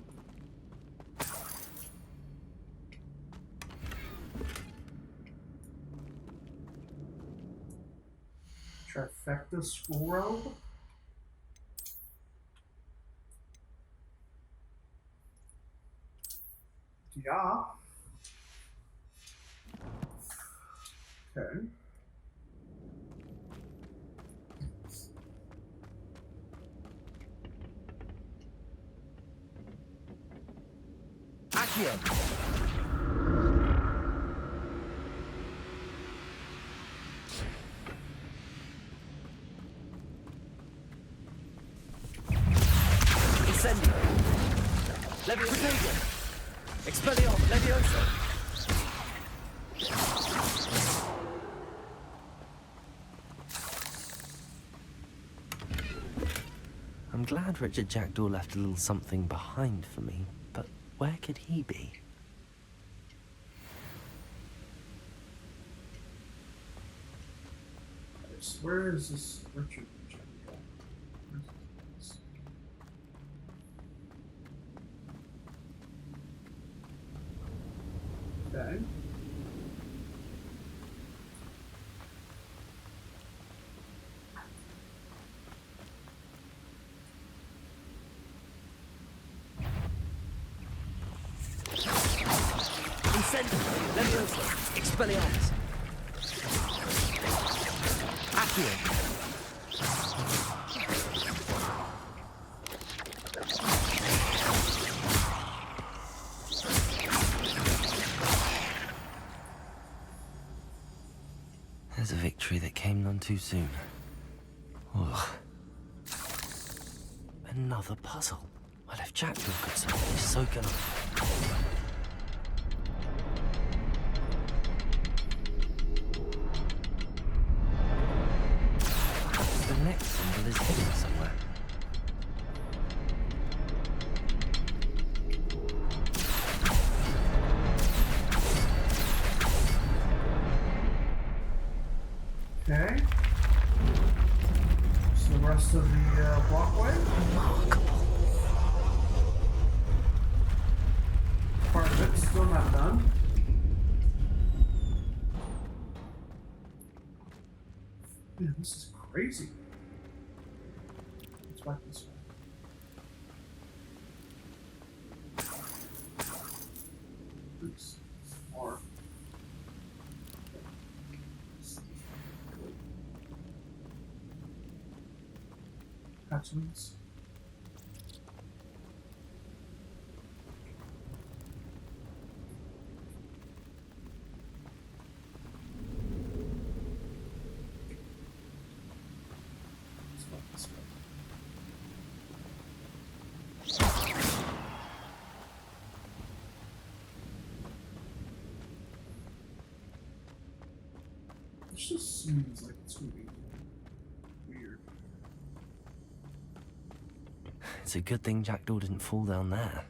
Trifecta scroll robe? Yeah. Okay. Accio. Incendio. Leviosa. Expelliarmus. Leviosa. I'm glad Richard Jackdraw left a little something behind for me, but where could he be? Where is this Richard Jackdraw? Okay. Incendio. Leviosa. Expelliarmus. Accio. There's a victory that came none too soon. Ugh. Another puzzle. Well, if Jackdraw could solve this, so can I. The next symbol is hidden somewhere. Okay. So the rest of the walkway. Remarkable. Part of it's still not done. Man, this is crazy. Let's back this way. Oops. More. Attachments. This just seems like it's gonna be weird. It's a good thing Jackdaw didn't fall down there.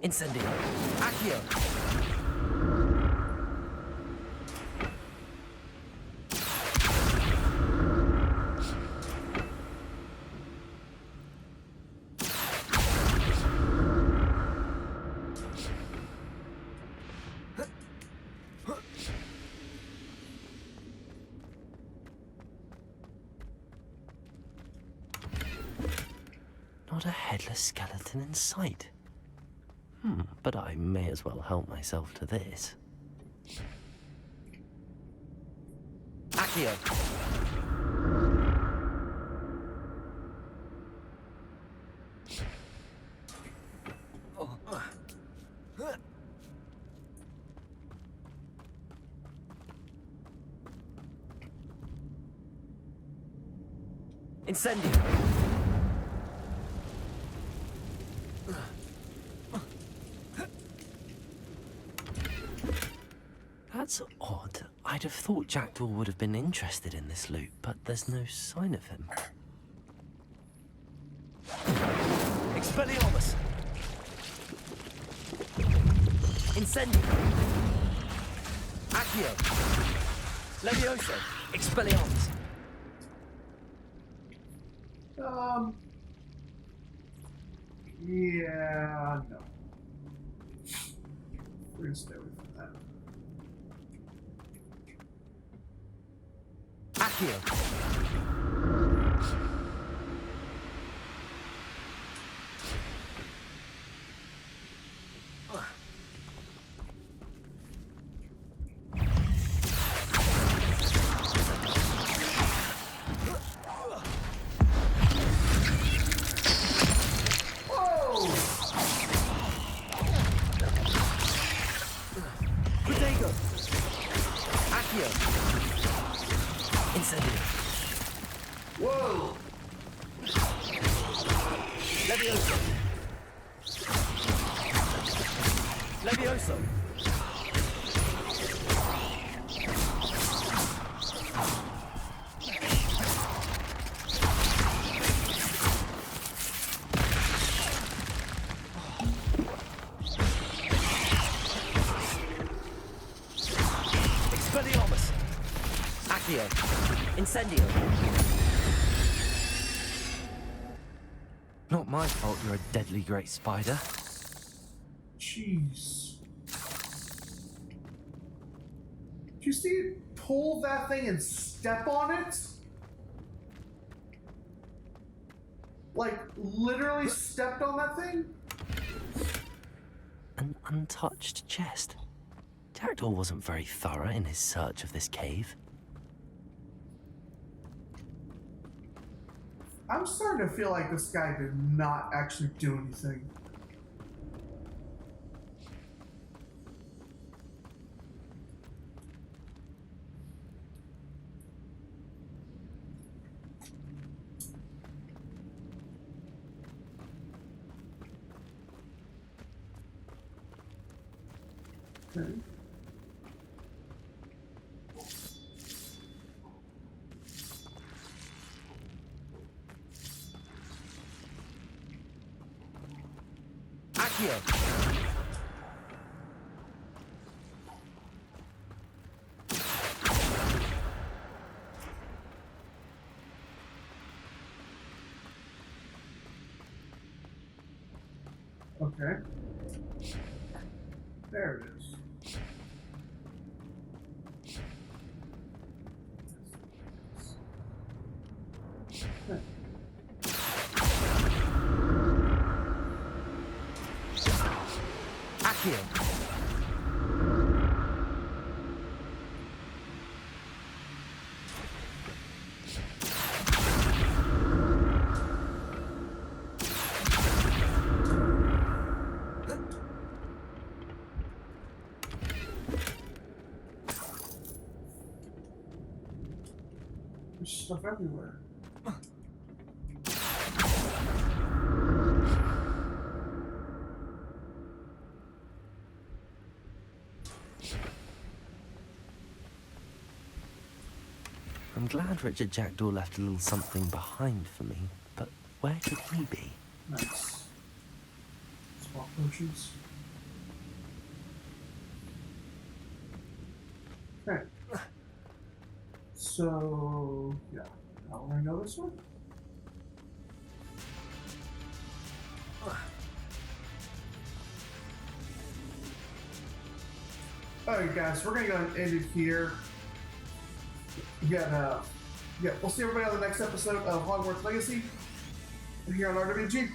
Incendio. Accio. Not a headless skeleton in sight. But I may as well help myself to this. Accio. Incendio. That's odd. I'd have thought Jackdaw would have been interested in this loot, but there's no sign of him. Expelliarmus. Incendio. Accio. Leviosa. Expelliarmus. Yeah, no. We're gonna stay away from that. Accio. Accio. Incendio. Whoa! Levioso. Levioso. Expelliarmus. Accio. Incendio. Not my fault you're a deadly great spider. Jeez. Did you see it pull that thing and step on it? Like, literally stepped on that thing? An untouched chest. Jackdaw wasn't very thorough in his search of this cave. I'm starting to feel like this guy did not actually do anything. Okay. Accio. Okay. There it is. Okay. Accio. There's stuff everywhere. I'm glad Richard Jackdraw left a little something behind for me, but where could he be? Nice. Swap potions. Okay. So, yeah. Now we're gonna go this way. Alright guys, we're gonna go ahead and end it here. Yeah, we'll see everybody on the next episode of Hogwarts Legacy here on RWG.